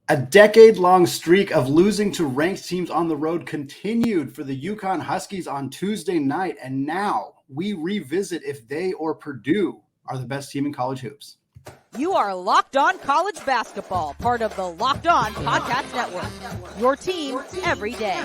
A decade-long streak of losing to ranked teams on the road continued for the UConn Huskies on Tuesday night, and now we revisit if they or Purdue are the best team in college hoops. You are Locked On College Basketball, part of the Locked On Podcast Network. Your team every day.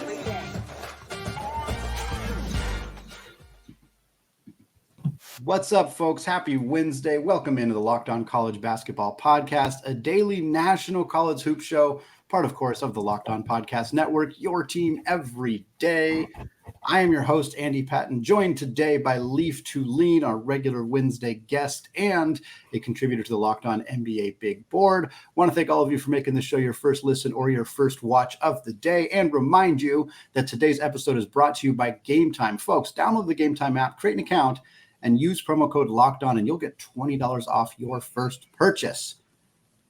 What's up, folks? Happy Wednesday. Welcome into the Locked On College Basketball Podcast, a daily national college hoop show, part, of course, of the Locked On Podcast Network, your team every day. I am your host, Andy Patton, joined today by Leaf to Lean, our regular Wednesday guest and a contributor to the Locked On NBA Big Board. I want to thank all of you for making this show your first listen or your first watch of the day, and remind you that today's episode is brought to you by Game Time. Folks, download the Game Time app, create an account, and use promo code LOCKEDON, and you'll get $20 off your first purchase.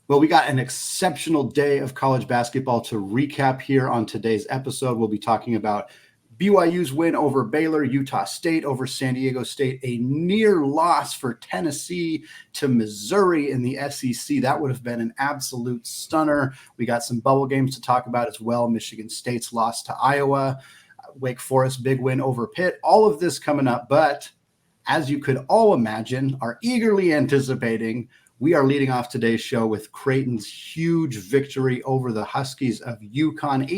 Well, we got an exceptional day of college basketball to recap here on today's episode. We'll be talking about BYU's win over Baylor, Utah State over San Diego State, a near loss for Tennessee to Missouri in the SEC. That would have been an absolute stunner. We got some bubble games to talk about as well. Michigan State's loss to Iowa, Wake Forest big win over Pitt. All of this coming up, but as you could all imagine, are eagerly anticipating, we are leading off today's show with Creighton's huge victory over the Huskies of UConn.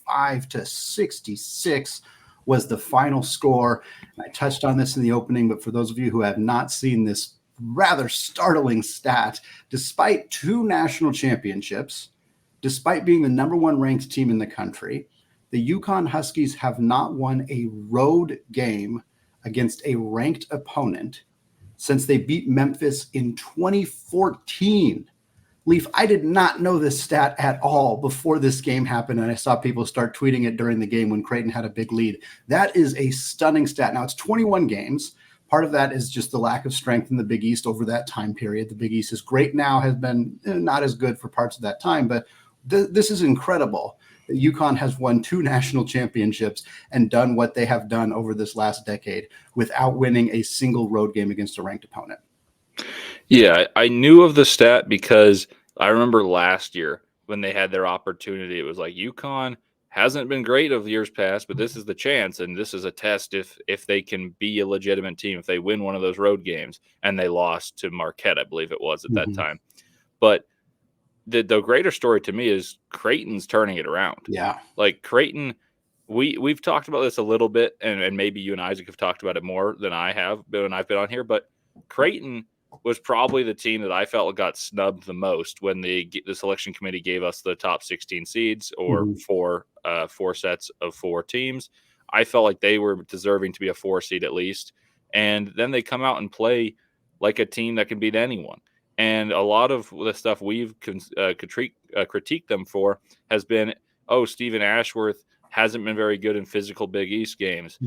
85-66 was the final score. And I touched on this in the opening, but for those of you who have not seen this rather startling stat, despite two national championships, despite being the number one ranked team in the country, the UConn Huskies have not won a road game against a ranked opponent since they beat Memphis in 2014. Leaf, I did not know this stat at all before this game happened, and I saw people start tweeting it during the game when Creighton had a big lead. That is a stunning stat. Now, it's 21 games. Part of that is just the lack of strength in the Big East over that time period. The Big East is great now, has been not as good for parts of that time, but this is incredible. UConn has won two national championships and done what they have done over this last decade without winning a single road game against a ranked opponent. Yeah, I knew of the stat because I remember last year when they had their opportunity, it was like UConn hasn't been great of years past, but this is the chance, and this is a test if they can be a legitimate team, if they win one of those road games, and they lost to Marquette, I believe it was at that time. But the greater story to me is Creighton's turning it around. Yeah. Like Creighton, we've talked about this a little bit, and maybe you and Isaac have talked about it more than I have when I've been on here, but Creighton was probably the team that I felt got snubbed the most when the selection committee gave us the top 16 seeds or four sets of four teams. I felt like they were deserving to be a 4 seed at least. And then they come out and play like a team that can beat anyone. And a lot of the stuff we've critiqued them for has been, Stephen Ashworth hasn't been very good in physical Big East games.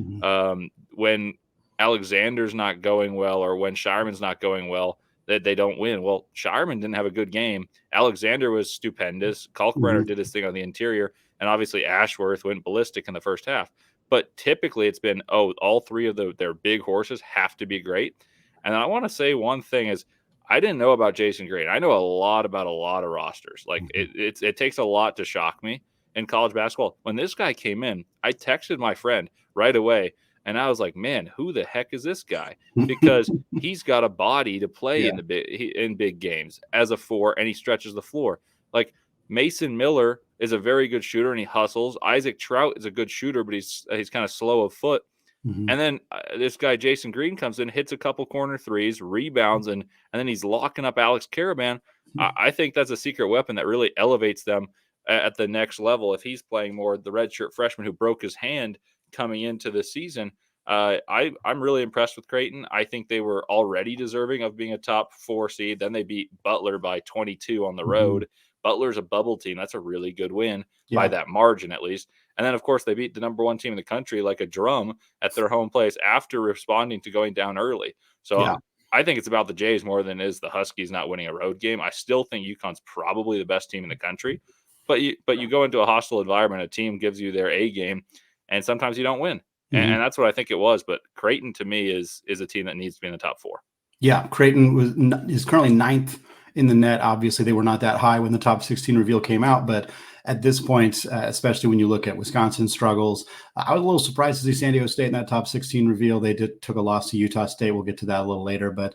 When Alexander's not going well or when Shireman's not going well, that they don't win. Well, Shireman didn't have a good game. Alexander was stupendous. Kalkbrenner did his thing on the interior. And obviously Ashworth went ballistic in the first half. But typically it's been, all three of their big horses have to be great. And I want to say one thing is, I didn't know about Jason Green. I know a lot about a lot of rosters. Like it takes a lot to shock me in college basketball. When this guy came in, I texted my friend right away, and I was like, "Man, who the heck is this guy?" Because he's got a body to play in big games as a 4, and he stretches the floor. Like Mason Miller is a very good shooter, and he hustles. Isaac Trout is a good shooter, but he's kind of slow of foot. And then this guy, Jason Green, comes in, hits a couple corner threes, rebounds, and then he's locking up Alex Caravan. I think that's a secret weapon that really elevates them at the next level. If he's playing more, the redshirt freshman who broke his hand coming into the season, I'm really impressed with Creighton. I think they were already deserving of being a top 4 seed. Then they beat Butler by 22 on the road. Butler's a bubble team. That's a really good win by that margin, at least. And then, of course, they beat the number 1 team in the country like a drum at their home place after responding to going down early. So I think it's about the Jays more than it is the Huskies not winning a road game. I still think UConn's probably the best team in the country. But you go into a hostile environment, a team gives you their A game, and sometimes you don't win. And that's what I think it was. But Creighton, to me, is a team that needs to be in the top 4. Yeah, Creighton is currently 9th in the net. Obviously, they were not that high when the top 16 reveal came out, but at this point, especially when you look at Wisconsin's struggles, I was a little surprised to see San Diego State in that top 16 reveal. They took a loss to Utah State. We'll get to that a little later. But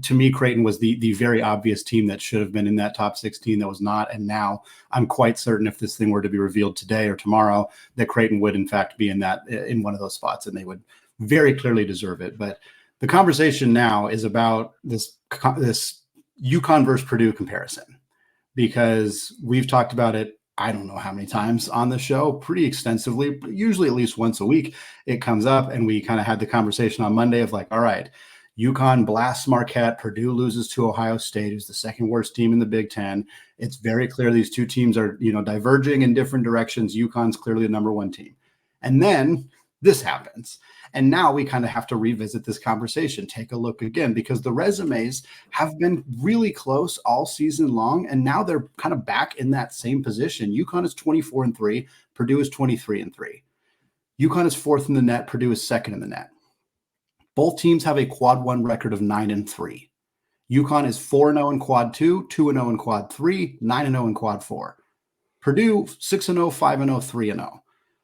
to me, Creighton was the very obvious team that should have been in that top 16 that was not. And now I'm quite certain if this thing were to be revealed today or tomorrow, that Creighton would, in fact, be in one of those spots, and they would very clearly deserve it. But the conversation now is about this UConn versus Purdue comparison, because we've talked about it, I don't know how many times on the show, pretty extensively, usually at least once a week it comes up. And we kind of had the conversation on Monday of like, all right, UConn blasts Marquette, Purdue loses to Ohio State, who's the second worst team in the Big Ten. It's very clear these two teams are, diverging in different directions. UConn's clearly the number one team. And then this happens. And now we kind of have to revisit this conversation, take a look again, because the resumes have been really close all season long. And now they're kind of back in that same position. UConn is 24-3, Purdue is 23-3. UConn is fourth in the net, Purdue is second in the net. Both teams have a quad one record of 9-3. UConn is 4-0 in quad 2, 2-0 in quad 3, 9-0 in quad 4. Purdue 6-0, 5-0, 3-0.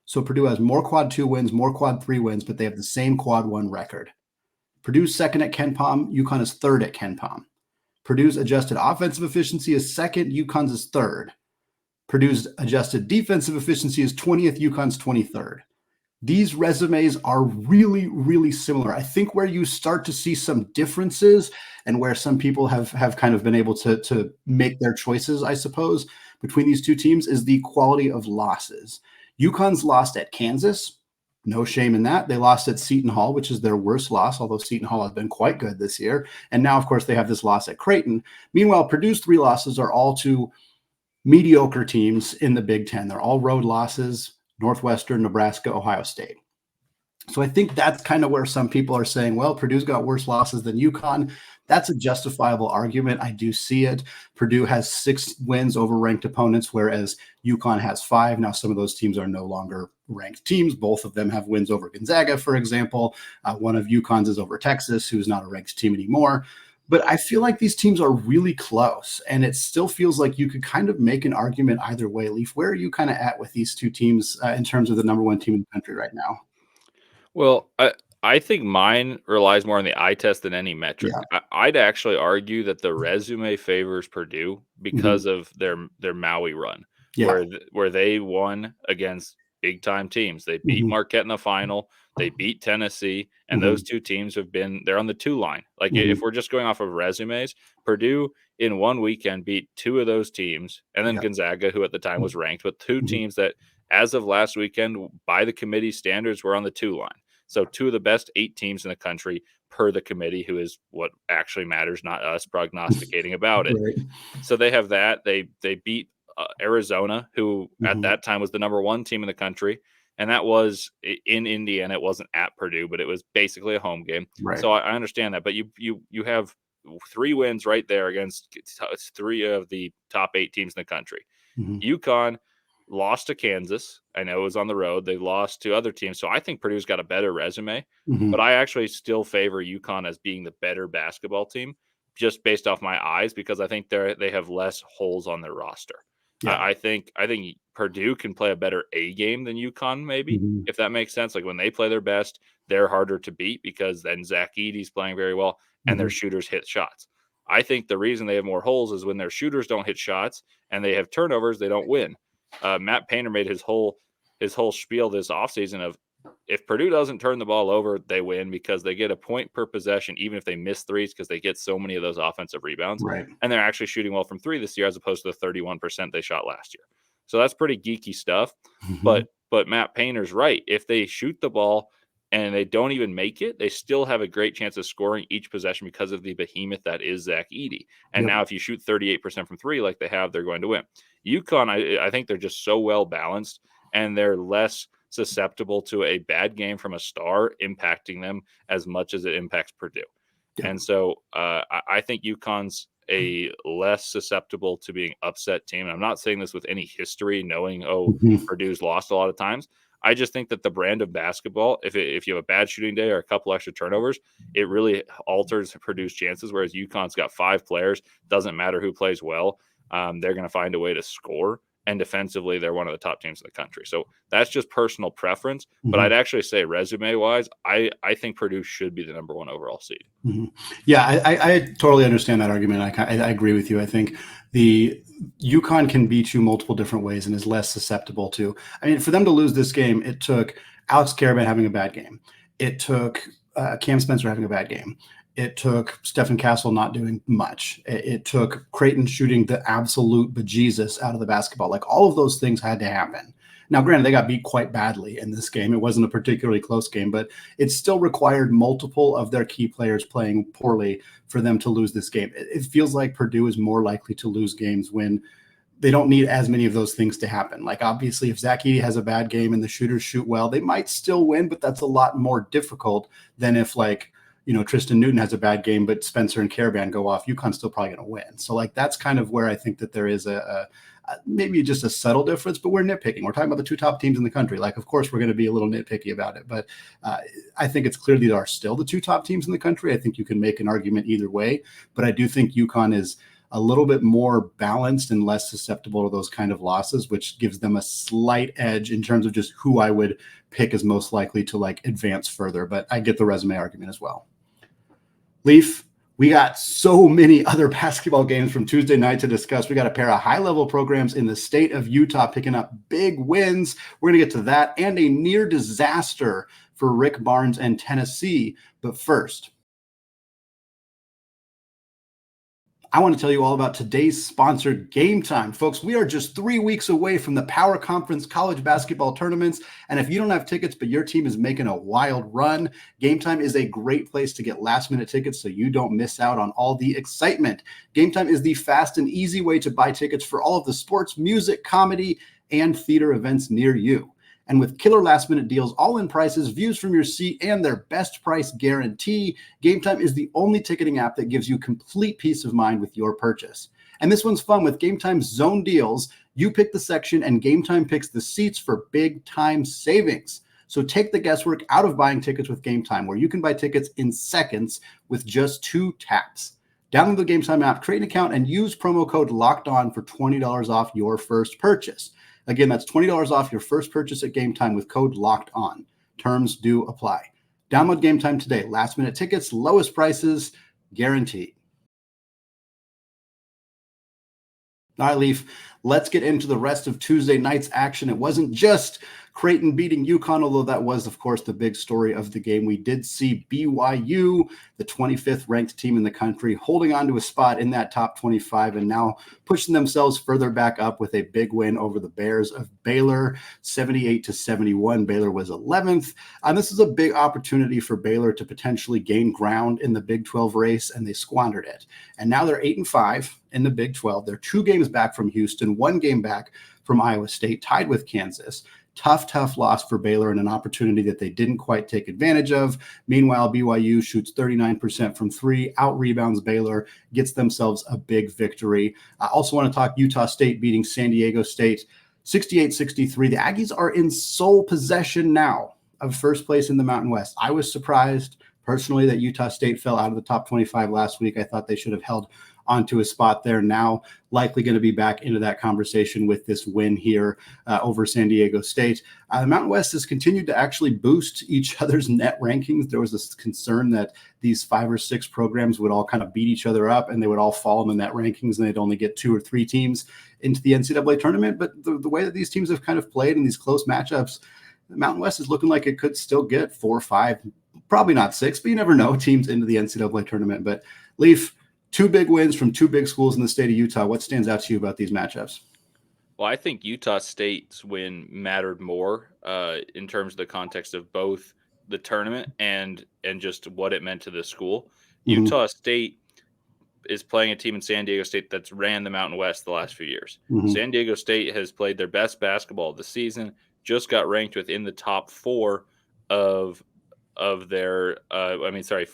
So Purdue has more quad 2 wins, more quad 3 wins, but they have the same quad 1 record. Purdue's second at KenPom. UConn is third at KenPom. Purdue's adjusted offensive efficiency is second. UConn's is third. Purdue's adjusted defensive efficiency is 20th. UConn's 23rd. These resumes are really, really similar. I think where you start to see some differences and where some people have kind of been able to make their choices, I suppose, between these two teams is the quality of losses. UConn's lost at Kansas. No shame in that. They lost at Seton Hall, which is their worst loss, although Seton Hall has been quite good this year. And now, of course, they have this loss at Creighton. Meanwhile, Purdue's 3 losses are all to mediocre teams in the Big Ten. They're all road losses: Northwestern, Nebraska, Ohio State. So I think that's kind of where some people are saying, well, Purdue's got worse losses than UConn. That's a justifiable argument. I do see it. Purdue has 6 wins over ranked opponents, whereas UConn has 5. Now, some of those teams are no longer ranked teams. Both of them have wins over Gonzaga, for example. One of UConn's is over Texas, who's not a ranked team anymore. But I feel like these teams are really close, and it still feels like you could kind of make an argument either way. Leaf, where are you kind of at with these two teams in terms of the number one team in the country right now? Well, I think mine relies more on the eye test than any metric. Yeah. I'd actually argue that the resume favors Purdue because of their Maui run, where they won against big time teams. They beat Marquette in the final. They beat Tennessee, and those two teams they're on the 2 line. Like if we're just going off of resumes, Purdue in one weekend beat 2 of those teams, and then Gonzaga, who at the time was ranked, with 2 teams that, as of last weekend, by the committee standards, were on the 2 line. So 2 of the best 8 teams in the country per the committee, who is what actually matters, not us prognosticating about it. Right. So they have that. They beat Arizona, who at that time was the number 1 team in the country. And that was in Indiana. It wasn't at Purdue, but it was basically a home game. Right. So I understand that. But you have 3 wins right there against 3 of the top 8 teams in the country. UConn lost to Kansas. I know it was on the road. They lost to other teams. So I think Purdue's got a better resume. But I actually still favor UConn as being the better basketball team, just based off my eyes, because I think they have less holes on their roster. Yeah. I think Purdue can play a better A game than UConn, maybe, if that makes sense. Like when they play their best, they're harder to beat because then Zach Edey's playing very well and their shooters hit shots. I think the reason they have more holes is when their shooters don't hit shots and they have turnovers, they don't win. Matt Painter made his whole spiel this offseason of, if Purdue doesn't turn the ball over, they win because they get a point per possession, even if they miss threes, because they get so many of those offensive rebounds. Right. And they're actually shooting well from 3 this year, as opposed to the 31% they shot last year. So that's pretty geeky stuff. But Matt Painter's right. If they shoot the ball and they don't even make it, they still have a great chance of scoring each possession because of the behemoth that is Zach Edey. And now if you shoot 38% from 3 like they have, they're going to win. UConn, I think they're just so well balanced, and they're less susceptible to a bad game from a star impacting them as much as it impacts Purdue. And so I think UConn's a less susceptible to being upset team. And I'm not saying this with any history, knowing, Purdue's lost a lot of times. I just think that the brand of basketball, if you have a bad shooting day or a couple extra turnovers, it really alters Purdue's chances. Whereas UConn's got 5 players, doesn't matter who plays well, they're going to find a way to score. And defensively, they're one of the top teams in the country. So that's just personal preference. But I'd actually say resume-wise, I think Purdue should be the number 1 overall seed. Yeah, I totally understand that argument. I agree with you. I think the UConn can beat you multiple different ways and is less susceptible to. I mean, for them to lose this game, it took Alex Karaban having a bad game. It took Cam Spencer having a bad game. It took Stephen Castle not doing much. It took Creighton shooting the absolute bejesus out of the basketball. Like, all of those things had to happen. Now, granted, they got beat quite badly in this game. It wasn't a particularly close game, but it still required multiple of their key players playing poorly for them to lose this game. It feels like Purdue is more likely to lose games when they don't need as many of those things to happen. Like, obviously, if Zach Edey has a bad game and the shooters shoot well, they might still win, but that's a lot more difficult than if, like, Tristan Newton has a bad game, but Spencer and Karaban go off. UConn's still probably going to win. So, like, that's kind of where I think that there is a maybe just a subtle difference, but we're nitpicking. We're talking about the 2 top teams in the country. Like, of course, we're going to be a little nitpicky about it, but I think it's clear these are still the 2 top teams in the country. I think you can make an argument either way, but I do think UConn is a little bit more balanced and less susceptible to those kind of losses, which gives them a slight edge in terms of just who I would pick as most likely to, like, advance further. But I get the resume argument as well. Leaf, we got so many other basketball games from Tuesday night to discuss. We got a pair of high-level programs in the state of Utah picking up big wins. We're going to get to that and a near disaster for Rick Barnes and Tennessee. But first, I want to tell you all about today's sponsor, Game Time. Folks, we are just 3 weeks away from the Power Conference college basketball tournaments, and if you don't have tickets but your team is making a wild run, Game Time is a great place to get last-minute tickets so you don't miss out on all the excitement. Game Time is the fast and easy way to buy tickets for all of the sports, music, comedy, and theater events near you. And with killer last-minute deals, all-in prices, views from your seat, and their best price guarantee, Game Time is the only ticketing app that gives you complete peace of mind with your purchase. And this one's fun. With Game Time's zone deals, you pick the section and Game Time picks the seats for big-time savings. So take the guesswork out of buying tickets with Game Time, where you can buy tickets in seconds with just 2 taps. Download the Game Time app, create an account, and use promo code LOCKEDON for $20 off your first purchase. Again, that's $20 off your first purchase at Game Time with code LOCKEDON. Terms do apply. Download Game Time today. Last-minute tickets, lowest prices, guaranteed. All right, Leaf, let's get into the rest of Tuesday night's action. It wasn't just Creighton beating UConn, although that was, of course, the big story of the game. We did see BYU, the 25th ranked team in the country, holding on to a spot in that top 25 and now pushing themselves further back up with a big win over the Bears of Baylor, 78-71. Baylor was 11th. And this is a big opportunity for Baylor to potentially gain ground in the Big 12 race, and they squandered it. And now they're 8-5 in the Big 12. They're 2 games back from Houston, 1 game back from Iowa State, tied with Kansas. Tough loss for Baylor and an opportunity that they didn't quite take advantage of. Meanwhile, BYU shoots 39% from 3, out-rebounds Baylor, gets themselves a big victory. I also want to talk Utah State beating San Diego State 68-63. The Aggies are in sole possession now of first place in the Mountain West. I was surprised personally that Utah State fell out of the top 25 last week. I thought they should have held onto a spot there. Now likely going to be back into that conversation with this win here over San Diego State. The Mountain West has continued to actually boost each other's net rankings. There was this concern that these 5 or 6 programs would all kind of beat each other up and they would all fall in the net rankings and they'd only get 2 or 3 teams into the NCAA tournament. But the way that these teams have kind of played in these close matchups, the Mountain West is looking like it could still get 4 or 5, probably not 6, but you never know, teams into the NCAA tournament. But Leaf, 2 big wins from 2 big schools in the state of Utah. What stands out to you about these matchups? Well, I think Utah State's win mattered more in terms of the context of both the tournament and just what it meant to the school. Mm-hmm. Utah State is playing a team in San Diego State that's ran the Mountain West the last few years. Mm-hmm. San Diego State has played their best basketball of the season, just got ranked within the top 4 of their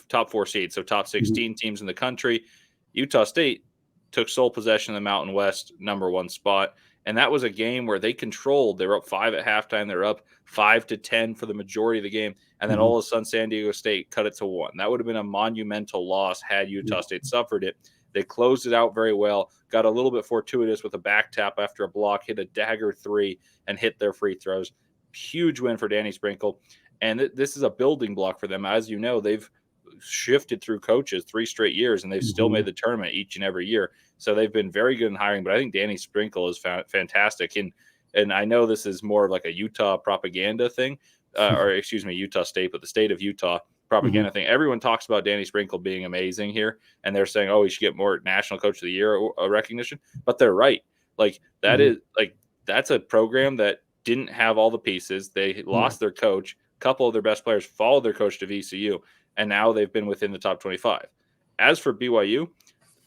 top 4 seeds, so top 16 teams in the country. Utah State took sole possession of the Mountain West number 1 spot, And that was a game where they controlled. They were up 5 at halftime. They were up 5-10 for the majority of the game. And then all of a sudden, San Diego State cut it to 1. That would have been a monumental loss had Utah State suffered it. They closed it out very well, got a little bit fortuitous with a back tap after a block, hit a dagger 3, and hit their free throws. Huge win for Danny Sprinkle. And this is a building block for them. As you know, they've shifted through coaches 3 straight years, and they've still made the tournament each and every year. So they've been very good in hiring. But I think Danny Sprinkle is fantastic. And I know this is more of like a Utah propaganda thing, or excuse me, Utah State, but the state of Utah propaganda thing. Everyone talks about Danny Sprinkle being amazing here, and they're saying, "Oh, he should get more National Coach of the Year recognition." But they're right. Like that is like that's a program that didn't have all the pieces. They lost their coach. A couple of their best players followed their coach to VCU, and now they've been within the top 25. As for BYU,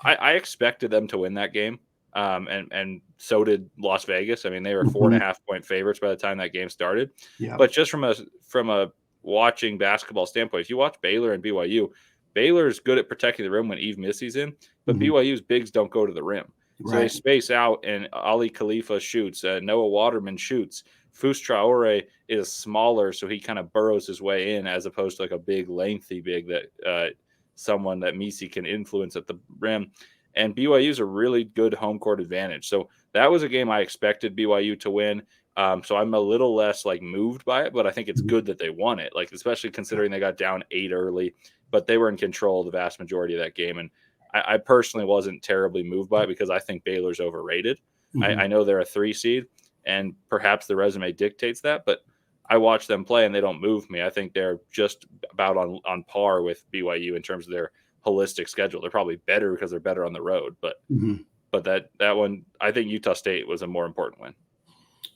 I expected them to win that game, and so did Las Vegas. I mean, they were 4.5-point favorites by the time that game started. Yeah. But just from a watching basketball standpoint, if you watch Baylor and BYU, Baylor's good at protecting the rim when Eve Missy's in, but BYU's bigs don't go to the rim. So they space out, and Ali Khalifa shoots, Noah Waterman shoots. Fus Traore is smaller, so he kind of burrows his way in as opposed to like a big, lengthy big that someone that Missy can influence at the rim. And BYU is a really good home court advantage. So that was a game I expected BYU to win. So I'm a little less like moved by it, but I think it's good that they won it, like especially considering they got down 8 early, but they were in control the vast majority of that game. And I personally wasn't terribly moved by it because I think Baylor's overrated. I know they're a 3 seed, and perhaps the resume dictates that, but I watch them play and they don't move me. I think they're just about on par with BYU in terms of their holistic schedule. They're probably better because they're better on the road, but that one, I think Utah State was a more important win.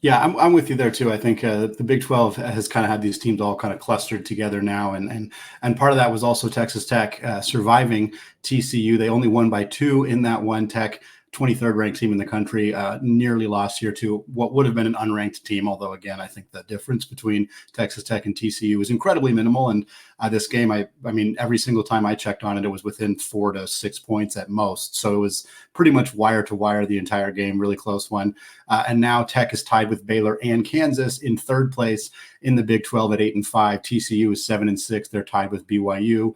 Yeah, I'm with you there too. I think the Big 12 has kind of had these teams all kind of clustered together now, and part of that was also Texas Tech surviving TCU. They only won by 2 in that one. Tech, 23rd ranked team in the country, nearly lost here to what would have been an unranked team. Although, again, I think the difference between Texas Tech and TCU was incredibly minimal. And this game, I mean, every single time I checked on it, it was within 4 to 6 points at most. So it was pretty much wire to wire the entire game, really close one. And now Tech is tied with Baylor and Kansas in 3rd place in the Big 12 at 8-5. TCU is 7-6. They're tied with BYU.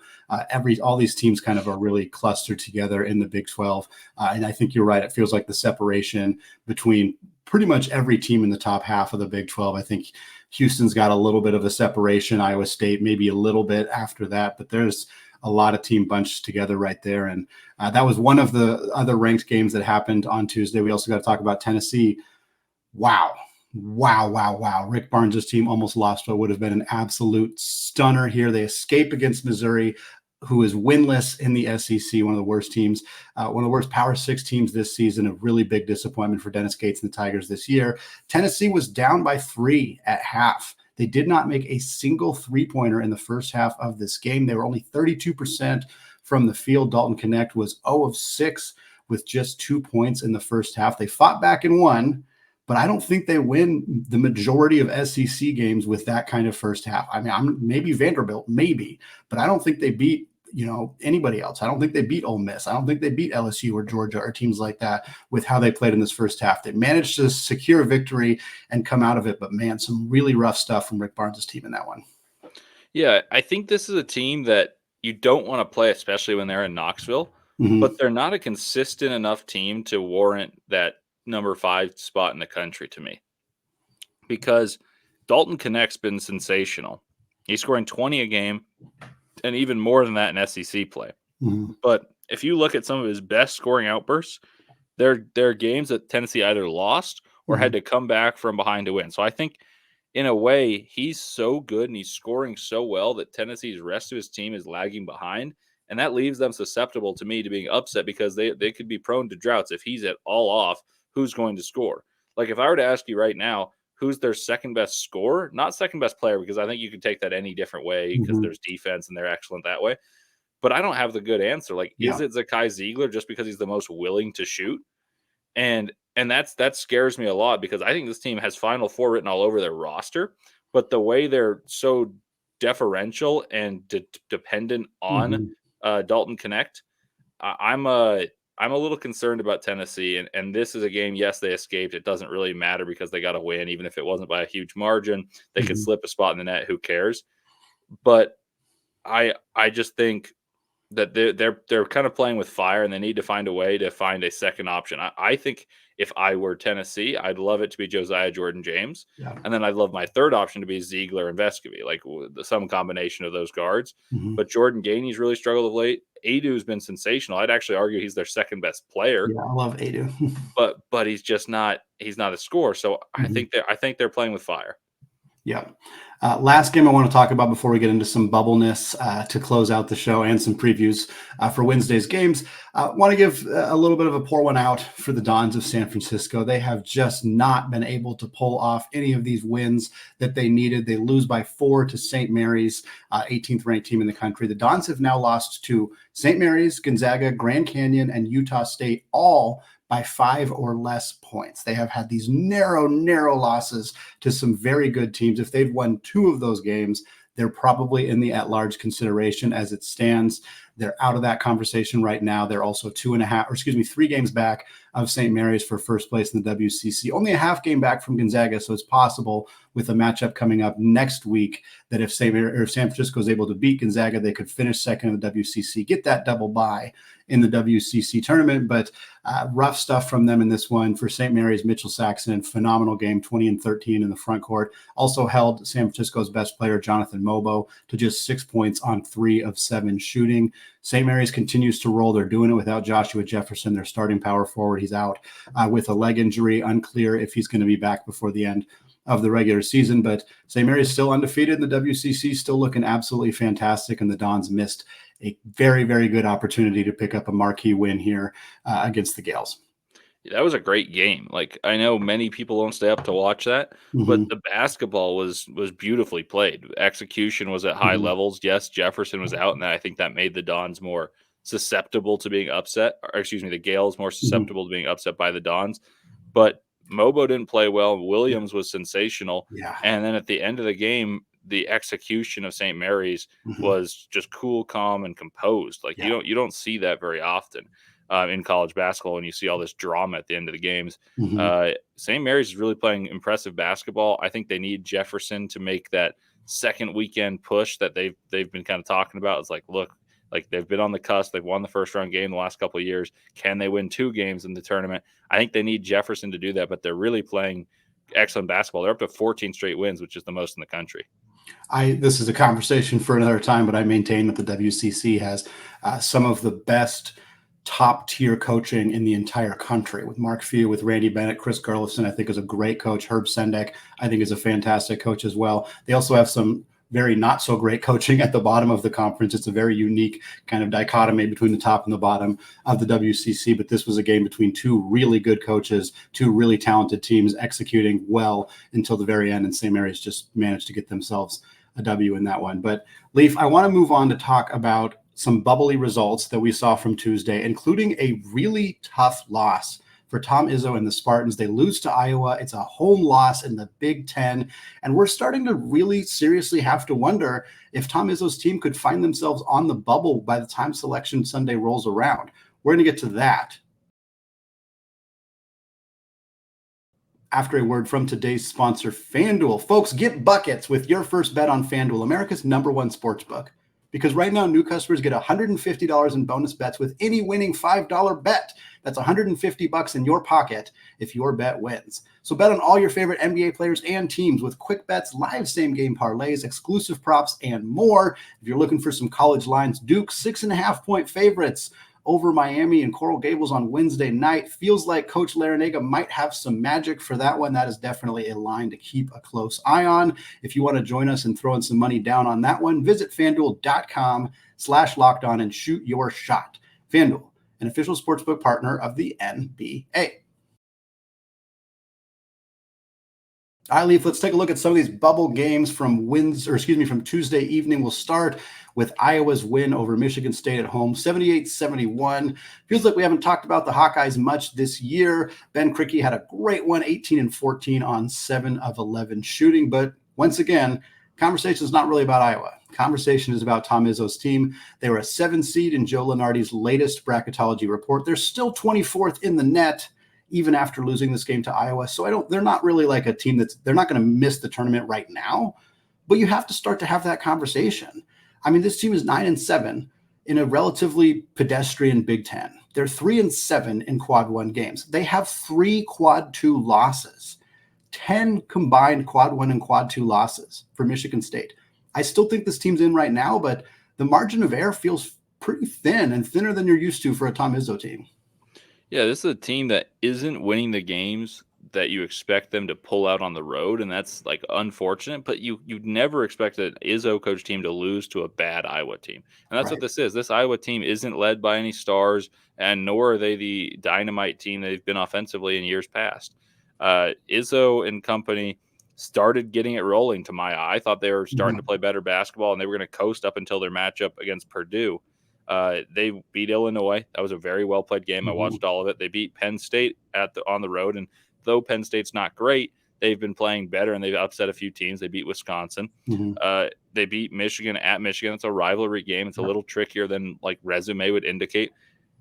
All these teams kind of are really clustered together in the Big 12. And I think you're right. It feels like the separation between pretty much every team in the top half of the Big 12. I think Houston's got a little bit of a separation. Iowa State, maybe a little bit after that, but there's a lot of team bunched together right there. And that was one of the other ranked games that happened on Tuesday. We also got to talk about Tennessee. Wow. Rick Barnes' team almost lost what would have been an absolute stunner here. They escape against Missouri, who is winless in the SEC, one of the worst teams, one of the worst Power 6 teams this season, a really big disappointment for Dennis Gates and the Tigers this year. Tennessee was down by 3 at half. They did not make a single three-pointer in the first half of this game. They were only 32% from the field. Dalton Connect was 0 of 6 with just 2 points in the first half. They fought back and won, but I don't think they win the majority of SEC games with that kind of first half. I mean, maybe Vanderbilt, maybe, but I don't think they beat anybody else. I don't think they beat Ole Miss. I don't think they beat LSU or Georgia or teams like that with how they played in this first half. They managed to secure a victory and come out of it, but man, some really rough stuff from Rick Barnes' team in that one. Yeah, I think this is a team that you don't want to play, especially when they're in Knoxville, but they're not a consistent enough team to warrant that number 5 spot in the country to me, because Dalton Connect's been sensational. He's scoring 20 a game, and even more than that in SEC play. But if you look at some of his best scoring outbursts, they're games that Tennessee either lost or had to come back from behind to win. So I think in a way he's so good and he's scoring so well that Tennessee's rest of his team is lagging behind. And that leaves them susceptible to me to being upset because they could be prone to droughts. If he's at all off, who's going to score? Like if I were to ask you right now, who's their second best scorer? Not second best player, because I think you could take that any different way because there's defense and they're excellent that way. But I don't have the good answer. Like, is it Zakai Ziegler just because he's the most willing to shoot? And that scares me a lot because I think this team has Final Four written all over their roster, but the way they're so deferential and dependent on Dalton Connect, I'm I'm a little concerned about Tennessee, and this is a game. Yes, they escaped. It doesn't really matter because they got a win, even if it wasn't by a huge margin. They could slip a spot in the net. Who cares? But I just think that they're kind of playing with fire, and they need to find a way to find a second option. I think if I were Tennessee, I'd love it to be Josiah Jordan James, and then I'd love my third option to be Ziegler and Vescovy, like some combination of those guards. But Jordan Gainey's really struggled of late. Adu's been sensational. I'd actually argue he's their second best player. Yeah, I love Adu. but he's just not. He's not a scorer. So I think they're playing with fire. Yeah. Last game I want to talk about before we get into some bubbleness to close out the show and some previews for Wednesday's games. Want to give a little bit of a pour one out for the Dons of San Francisco. They have just not been able to pull off any of these wins that they needed. They lose by 4 to St. Mary's, 18th ranked team in the country. The Dons have now lost to St. Mary's, Gonzaga, Grand Canyon, and Utah State, all by 5 or less points. They have had these narrow losses to some very good teams. If they'd won 2 of those games, they're probably in the at-large consideration as it stands. They're out of that conversation right now. They're also 3 games back of St. Mary's for first place in the WCC. Only a half game back from Gonzaga, so it's possible with a matchup coming up next week that if San Francisco is able to beat Gonzaga, they could finish second in the WCC, get that double bye in the WCC tournament. But rough stuff from them in this one. For St. Mary's, Mitchell Saxon, phenomenal game, 20-13 in the front court. Also held San Francisco's best player, Jonathan Mobo, to just 6 points on 3 of 7 shooting. St. Mary's continues to roll. They're doing it without Joshua Jefferson, their starting power forward. He's out with a leg injury. Unclear if he's going to be back before the end of the regular season. But St. Mary's still undefeated in the WCC, still looking absolutely fantastic. And the Dons missed a very, very good opportunity to pick up a marquee win here against the Gales. That was a great game. Like, I know many people don't stay up to watch that, but the basketball was beautifully played. Execution was at high levels. Yes, Jefferson was out, and I think that made the Dons more susceptible to being upset. Or excuse me, the Gales more susceptible to being upset by the Dons. But Mobo didn't play well. Williams was sensational. Yeah. And then at the end of the game, the execution of St. Mary's was just cool, calm, and composed. Like you don't see that very often in college basketball, and you see all this drama at the end of the games. St. Mary's is really playing impressive basketball. I think they need Jefferson to make that second weekend push that they've been kind of talking about. It's like, look, like they've been on the cusp. They've won the first round game the last couple of years. Can they win 2 games in the tournament? I think they need Jefferson to do that, but they're really playing excellent basketball. They're up to 14 straight wins, which is the most in the country. This is a conversation for another time, but I maintain that the WCC has some of the best top tier coaching in the entire country, with Mark Few, with Randy Bennett. Chris Gurleson, I think, is a great coach. Herb Sendek, I think, is a fantastic coach as well. They also have some very not so great coaching at the bottom of the conference. It's a very unique kind of dichotomy between the top and the bottom of the WCC, but this was a game between 2 really good coaches, 2 really talented teams executing well until the very end, and St. Mary's just managed to get themselves a W in that one. But Leaf, I want to move on to talk about some bubbly results that we saw from Tuesday, including a really tough loss for Tom Izzo and the Spartans. They lose to Iowa. It's a home loss in the Big Ten. And we're starting to really seriously have to wonder if Tom Izzo's team could find themselves on the bubble by the time Selection Sunday rolls around. We're going to get to that after a word from today's sponsor, FanDuel. Folks, get buckets with your first bet on FanDuel, America's #1 sportsbook. Because right now, new customers get $150 in bonus bets with any winning $5 bet. That's $150 in your pocket if your bet wins. So bet on all your favorite NBA players and teams with quick bets, live same-game parlays, exclusive props, and more. If you're looking for some college lines, Duke 6.5-point favorites over Miami and Coral Gables on Wednesday night. Feels like Coach Larinaga might have some magic for that one. That is definitely a line to keep a close eye on. If you want to join us and throw in some money down on that one, visit FanDuel.com/lockedon and shoot your shot. FanDuel, an official sportsbook partner of the NBA. All right, Leaf, let's take a look at some of these bubble games from Tuesday evening. We'll start with Iowa's win over Michigan State at home, 78-71. Feels like we haven't talked about the Hawkeyes much this year. Ben Krikke had a great one, 18-14 on 7 of 11 shooting. But once again, conversation is not really about Iowa. Conversation is about Tom Izzo's team. They were a 7 seed in Joe Lunardi's latest bracketology report. They're still 24th in the net, even after losing this game to Iowa. So they're not really like a team they're not going to miss the tournament right now, but you have to start to have that conversation. I mean, this team is 9-7 in a relatively pedestrian Big Ten. They're 3-7 in quad 1 games. They have 3 quad 2 losses, 10 combined quad 1 and quad 2 losses for Michigan State. I still think this team's in right now, but the margin of error feels pretty thin and thinner than you're used to for a Tom Izzo team. Yeah, this is a team that isn't winning the games that you expect them to pull out on the road, and that's like unfortunate. But you'd never expect an Izzo coach team to lose to a bad Iowa team, and that's Right. what this is. This Iowa team isn't led by any stars, and nor are they the dynamite team they've been offensively in years past. Izzo and company started getting it rolling to my eye. I thought they were starting to play better basketball, and they were going to coast up until their matchup against Purdue. They beat Illinois. That was a very well played game. I watched all of it. They beat Penn State on the road, and though Penn State's not great, they've been playing better, and they've upset a few teams. They beat Wisconsin. They beat Michigan at Michigan. It's a rivalry game. It's a little trickier than like resume would indicate.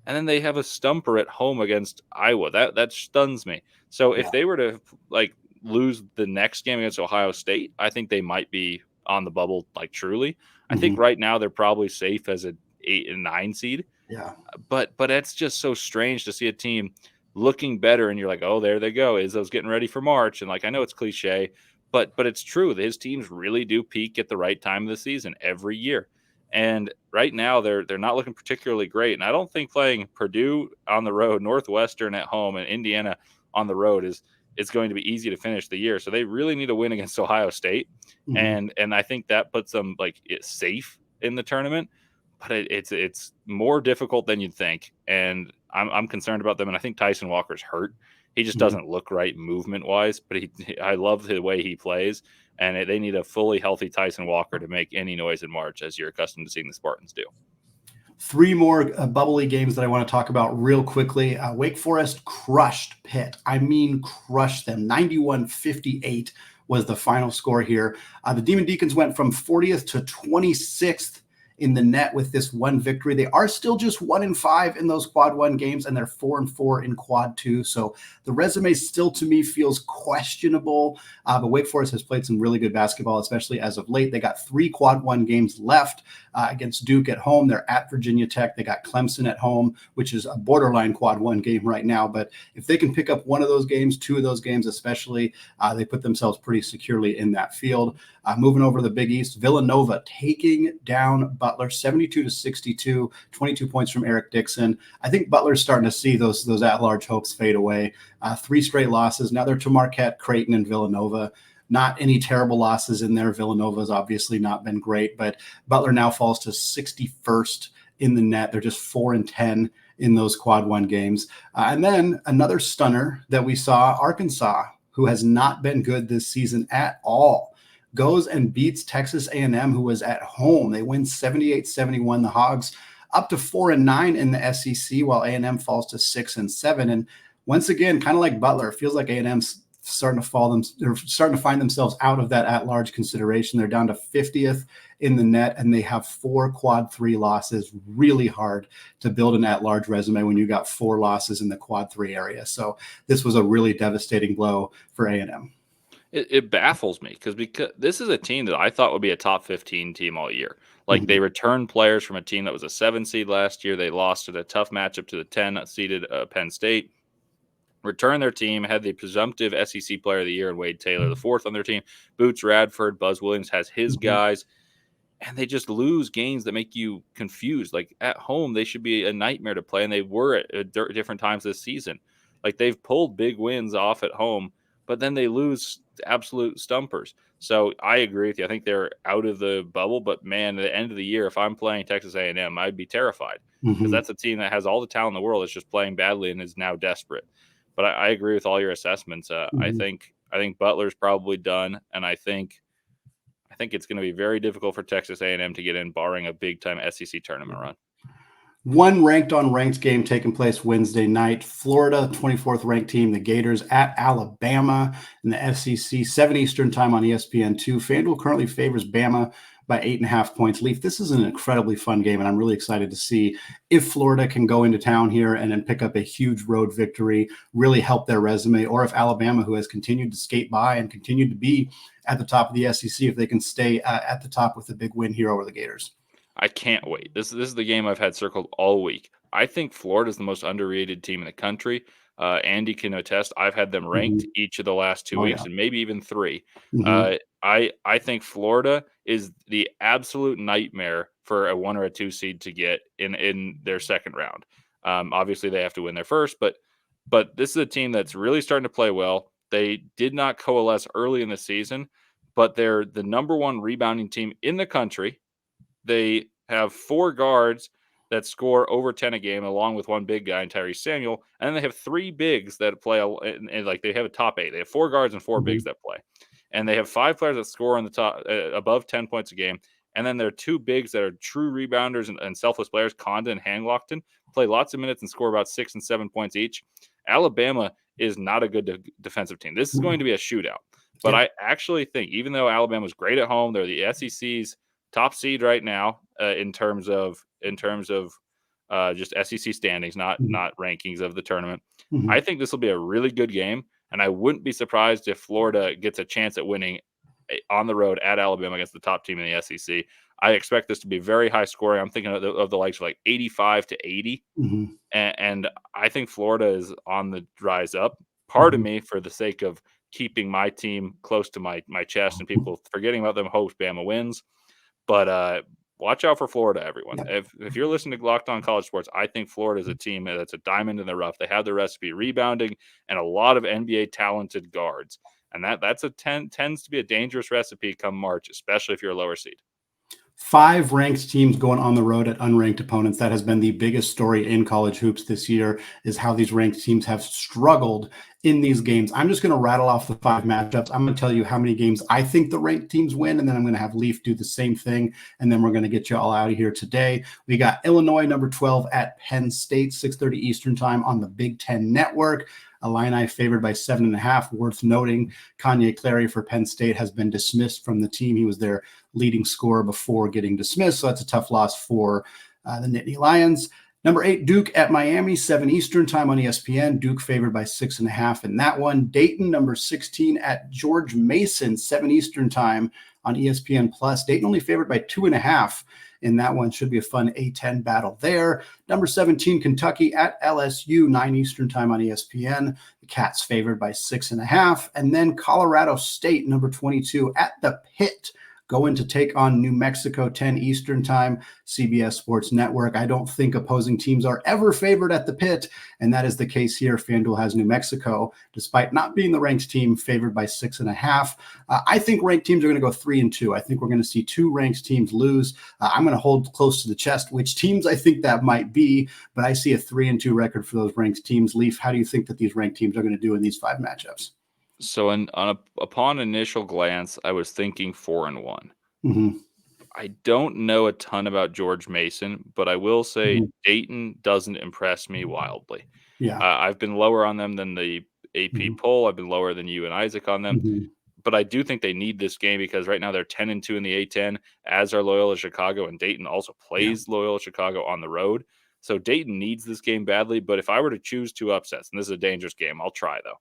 And then they have a stumper at home against Iowa. That stuns me. So if they were to like lose the next game against Ohio State, I think they might be on the bubble like truly. I think right now they're probably safe as a 8 and 9 seed. Yeah. But it's just so strange to see a team looking better and you're like, oh, there they go. Izzo's getting ready for March. And like, I know it's cliche, but it's true. His teams really do peak at the right time of the season every year. And right now they're not looking particularly great. And I don't think playing Purdue on the road, Northwestern at home, and Indiana on the road is going to be easy to finish the year. So they really need to win against Ohio State. And I think that puts them like safe in the tournament. But it's more difficult than you'd think, and I'm concerned about them. And I think Tyson Walker's hurt; he just doesn't look right movement wise. But I love the way he plays, and they need a fully healthy Tyson Walker to make any noise in March, as you're accustomed to seeing the Spartans do. 3 more bubbly games that I want to talk about real quickly. Wake Forest crushed Pitt. I mean, crushed them. 91-58 was the final score here. The Demon Deacons went from 40th to 26th in the net with this one victory. They are still just 1-5 in those quad 1 games, and they're 4-4 in quad 2. So the resume still to me feels questionable. But Wake Forest has played some really good basketball, especially as of late. They got 3 quad 1 games left against Duke at home. They're at Virginia Tech. They got Clemson at home, which is a borderline quad 1 game right now. But if they can pick up one of those games, 2 of those games especially, they put themselves pretty securely in that field. Moving over to the Big East, Villanova taking down Butler 72-62, 22 points from Eric Dixon. I think Butler's starting to see those at-large hopes fade away. 3 straight losses. Now they're to Marquette, Creighton, and Villanova. Not any terrible losses in there. Villanova's obviously not been great, but Butler now falls to 61st in the net. They're just 4-10 in those quad 1 games. And then another stunner that we saw, Arkansas, who has not been good this season at all, goes and beats Texas A&M, who was at home. They win 78-71. The Hogs up to 4-9 in the SEC, while A&M falls to 6-7. And once again, kind of like Butler, it feels like A&M's starting to find themselves out of that at-large consideration. They're down to 50th in the net, and they have 4 quad 3 losses. Really hard to build an at-large resume when you got 4 losses in the quad 3 area. So this was a really devastating blow for A&M. It baffles me because this is a team that I thought would be a top 15 team all year. Like they returned players from a team that was a 7 seed last year. They lost in a tough matchup to the 10 seeded Penn State. Returned their team, had the presumptive SEC player of the year in Wade Taylor, the 4th on their team. Boots Radford, Buzz Williams has his guys. And they just lose games that make you confused. Like at home, they should be a nightmare to play, and they were at different times this season. Like they've pulled big wins off at home, but then they lose absolute stumpers. So I agree with you. I think they're out of the bubble, but man, at the end of the year, if I'm playing Texas A&M, I'd be terrified because that's a team that has all the talent in the world. It's just playing badly and is now desperate. But I agree with all your assessments. I think Butler's probably done, and I think it's going to be very difficult for Texas A&M to get in, barring a big-time SEC tournament run. One ranked on ranked game taking place Wednesday night. Florida, 24th ranked team, the Gators at Alabama in the SEC, 7 Eastern time on ESPN2. FanDuel currently favors Bama by 8.5 points. Leaf, this is an incredibly fun game, and I'm really excited to see if Florida can go into town here and then pick up a huge road victory, really help their resume, or if Alabama, who has continued to skate by and continued to be at the top of the SEC, if they can stay at the top with a big win here over the Gators. I can't wait. This is the game I've had circled all week. I think Florida is the most underrated team in the country. Andy can attest. I've had them ranked each of the last 2 weeks, Yeah. and maybe even 3. Mm-hmm. I think Florida is the absolute nightmare for a 1 or a 2 seed to get in their second round. Obviously, they have to win their first, but this is a team that's really starting to play well. They did not coalesce early in the season, but they're the number 1 rebounding team in the country. They have 4 guards that score over 10 a game, along with 1 big guy, Tyrese Samuel, and then they have 3 bigs that play, and like they have a top 8. They have 4 guards and 4 bigs that play, and they have 5 players that score on the top above 10 points a game, and then there are 2 bigs that are true rebounders and selfless players. Condon and Hanglockton play lots of minutes and score about 6 and 7 points each. Alabama is not a good defensive team. This is going to be a shootout, but I actually think, even though Alabama's great at home, they're the SEC's top seed right now in terms of just SEC standings, not rankings of the tournament. I think this will be a really good game, and I wouldn't be surprised if Florida gets a chance at winning on the road at Alabama against the top team in the SEC. I expect this to be very high scoring. I'm thinking of the likes of like 85 to 80, and I think Florida is on the rise up. Part of me, for the sake of keeping my team close to my chest and people forgetting about them, hopes Bama wins. But watch out for Florida, everyone. Yeah. If you're listening to Locked On College Sports, I think Florida is a team that's a diamond in the rough. They have the recipe: rebounding and a lot of NBA talented guards, and that's tends to be a dangerous recipe come March, especially if you're a lower seed. 5 ranked teams going on the road at unranked opponents. That has been the biggest story in college hoops this year, is how these ranked teams have struggled in these games. I'm just going to rattle off the 5 matchups. I'm going to tell you how many games I think the ranked teams win, and then I'm going to have Leaf do the same thing, and then we're going to get you all out of here today. We got Illinois, number 12, at Penn State, 6:30 Eastern time on the Big Ten Network. Illini favored by 7.5. Worth noting, Kanye Clary for Penn State has been dismissed from the team. He was their leading scorer before getting dismissed, so that's a tough loss for the Nittany Lions. Number 8, Duke at Miami, 7 Eastern time on ESPN. Duke favored by 6.5 in that one. Dayton, number 16, at George Mason, 7 Eastern time on ESPN+. Dayton only favored by 2.5 in that one. Should be a fun A-10 battle there. Number 17, Kentucky at LSU, 9 Eastern time on ESPN. The Cats favored by 6.5. And then Colorado State, number 22, at the Pit, going to take on New Mexico, 10 Eastern time, CBS Sports Network. I don't think opposing teams are ever favored at the Pit, and that is the case here. FanDuel has New Mexico, despite not being the ranked team, favored by 6.5. I think ranked teams are going to go 3-2. I think we're going to see 2 ranked teams lose. I'm going to hold close to the chest which teams I think that might be, but I see a 3-2 record for those ranked teams. Leaf, how do you think that these ranked teams are going to do in these 5 matchups? So upon initial glance, I was thinking 4-1. I don't know a ton about George Mason, but I will say Dayton doesn't impress me wildly. Yeah, I've been lower on them than the AP poll. I've been lower than you and Isaac on them. But I do think they need this game because right now they're 10-2 in the A-10, as are Loyola Chicago, and Dayton also plays Loyola Chicago on the road. So Dayton needs this game badly. But if I were to choose 2 upsets, and this is a dangerous game, I'll try though.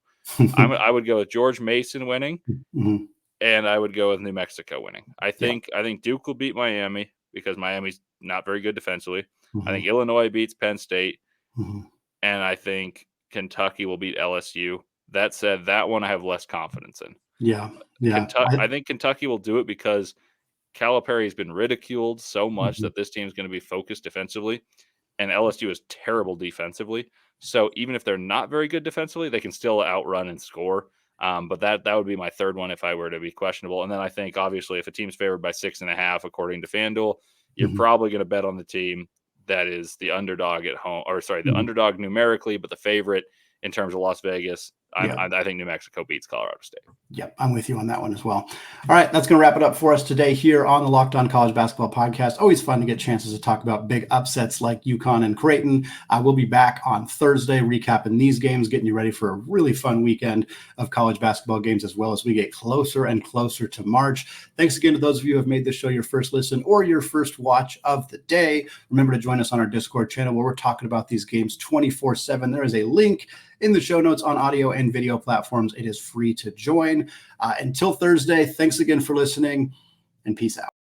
I would go with George Mason winning, and I would go with New Mexico winning. I think Duke will beat Miami because Miami's not very good defensively. I think Illinois beats Penn State, and I think Kentucky will beat LSU. That said, that one I have less confidence in. I think Kentucky will do it because Calipari has been ridiculed so much that this team is going to be focused defensively, and LSU is terrible defensively. So even if they're not very good defensively, they can still outrun and score. But that would be my third one if I were to be questionable. And then I think, obviously, if a team's favored by 6.5, according to FanDuel, you're probably going to bet on the team that is the underdog at home, or sorry, the underdog numerically, but the favorite in terms of Las Vegas. I think New Mexico beats Colorado State. Yep, I'm with you on that one as well. All right, that's going to wrap it up for us today here on the Locked On College Basketball Podcast. Always fun to get chances to talk about big upsets like UConn and Creighton. We'll be back on Thursday recapping these games, getting you ready for a really fun weekend of college basketball games as well as we get closer and closer to March. Thanks again to those of you who have made this show your first listen or your first watch of the day. Remember to join us on our Discord channel where we're talking about these games 24/7. There is a link in the show notes on audio and video platforms. It is free to join. Until Thursday, thanks again for listening, and peace out.